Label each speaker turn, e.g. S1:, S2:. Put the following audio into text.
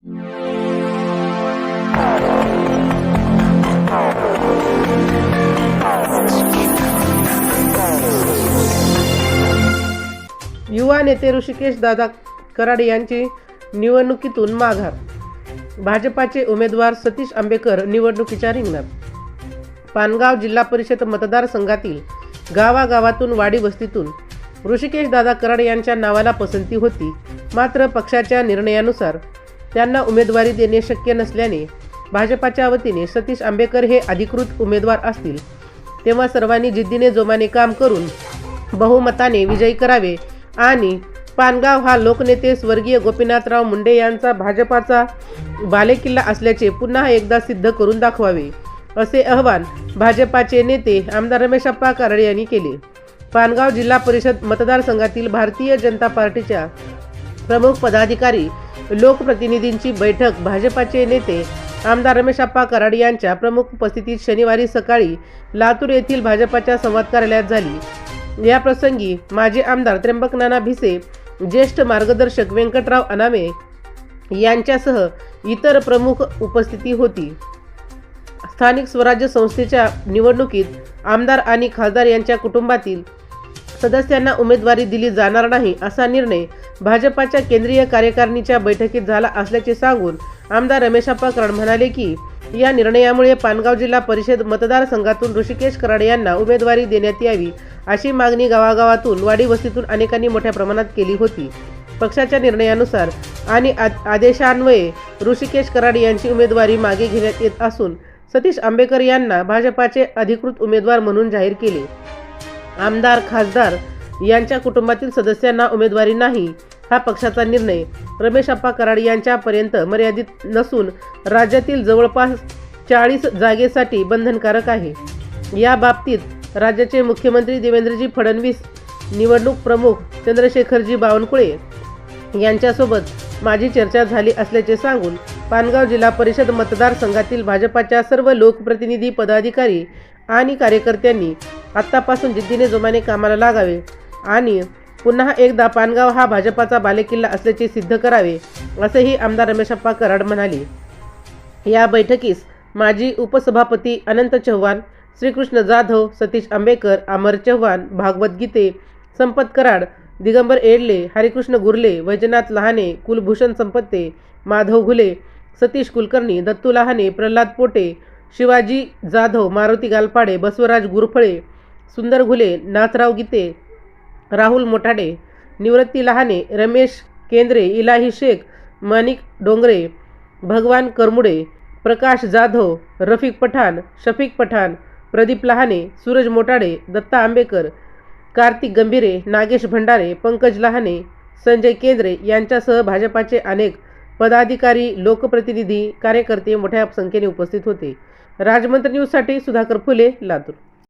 S1: युवा नेते ऋषिकेश दादा कराड यांची निवडणुकीतून माघार. भाजपाचे उमेदवार सतीश आंबेकर निवडणुकीच्या रिंगणात. पानगाव जिल्हा परिषद मतदारसंघातील गावागावातून वाडी वस्तीतून ऋषिकेश दादा कराड यांच्या नावाला पसंती होती. मात्र पक्षाच्या निर्णयानुसार त्यांना उमेदवारी देणे शक्य नसल्याने भाजपाच्या वतीने सतीश आंबेकर हे अधिकृत उमेदवार असतील तेव्हा सर्वांनी जिद्दीने जोमाने काम करून बहुमताने विजयी करावे आणि पानगाव हा लोकनेते स्वर्गीय गोपीनाथराव मुंडे यांचा भाजपाचा बालेकिल्ला असल्याचे पुन्हा एकदा सिद्ध करून दाखवावे, असे आवाहन भाजपाचे नेते आमदार रमेशप्पा कराड यांनी केले. पानगाव जिल्हा परिषद मतदारसंघातील भारतीय जनता पार्टीच्या प्रमुख पदाधिकारी लोकप्रतिनिधींची बैठक भाजपाचे नेते आमदार रमेशप्पा कराड यांच्या प्रमुख उपस्थितीत शनिवारी सकाळी लातूर येथील भाजपाच्या संवाद कार्यालयात झाली. या प्रसंगी माजी आमदार त्र्यंबकनाना भिसे, ज्येष्ठ मार्गदर्शक व्यंकटराव अनामे यांच्यासह इतर प्रमुख उपस्थिती होती. स्थानिक स्वराज्य संस्थेच्या निवडणुकीत आमदार आणि खासदार यांच्या कुटुंबातील सदस्यांना उमेदवारी दिली जाणार नाही असा निर्णय भाजपाच्या केंद्रीय कार्यकारिणीच्या बैठकीत झाला असल्याचे सांगून आमदार रमेशप्पा कराड म्हणाले की या निर्णयामुळे पानगाव जिल्हा परिषद मतदारसंघातून ऋषिकेश कराड यांना उमेदवारी देण्यात यावी अशी मागणी गावागावातून वाडी वस्तीतून अनेकांनी मोठ्या प्रमाणात केली होती. पक्षाच्या निर्णयानुसार आणि आदेशान्वये ऋषिकेश कराड यांची उमेदवारी मागे घेण्यात येत असून सतीश आंबेकर यांना भाजपाचे अधिकृत उमेदवार म्हणून जाहीर केले. आमदार खासदार यांच्या कुटुंबातील सदस्यांना उमेदवारी नाही हा पक्षाचा निर्णय रमेशप्पा कराड यांच्यापर्यंत मर्यादित नसून राज्यातील जवळपास 40 जागेसाठी बंधनकारक आहे. या बाबतीत राज्याचे मुख्यमंत्री देवेंद्रजी फडणवीस, निवडणूक प्रमुख चंद्रशेखरजी बावनकुळे यांच्यासोबत माझी चर्चा झाली असल्याचे सांगून पानगाव जिल्हा परिषद मतदारसंघातील भाजपाच्या सर्व लोकप्रतिनिधी, पदाधिकारी आणि कार्यकर्त्यांनी आत्तापासून जिद्दीने जोमाने कामाला लागावे आणि पुन्हा एकदा पानगाव हा भाजपाचा बालेकिल्ला असल्याचे सिद्ध करावे, असेही आमदार रमेशप्पा कराड म्हणाले. या बैठकीस माजी उपसभापती अनंत चव्हाण, श्रीकृष्ण जाधव, सतीश आंबेकर, अमर चव्हाण, भागवत गीते, संपत कराड, दिगंबर एडले, हरिकृष्ण गुर्ले, वैजनाथ लहाने, कुलभूषण संपत्ते, माधव घुले, सतीश कुलकर्णी, दत्तू लहाने, प्रल्हाद पोटे, शिवाजी जाधव, मारुती गालपाडे, बसवराज गुरफळे, सुंदर घुले, नाथराव गीते, राहुल मोठाडे, निवृत्ती लहाने, रमेश केंद्रे, इलाही शेख, माणिक डोंगरे, भगवान करमुडे, प्रकाश जाधव, रफिक पठाण, शफिक पठाण, प्रदीप लहाने, सूरज मोठाडे, दत्ता आंबेकर, कार्तिक गंभीरे, नागेश भंडारे, पंकज लहाने, संजय केंद्रे यांच्यासह भाजपाचे अनेक पदाधिकारी, लोकप्रतिनिधी, कार्यकर्ते मोठ्या संख्येने उपस्थित होते. राजमंत्र न्यूजसाठी सुधाकर फुले, लातूर.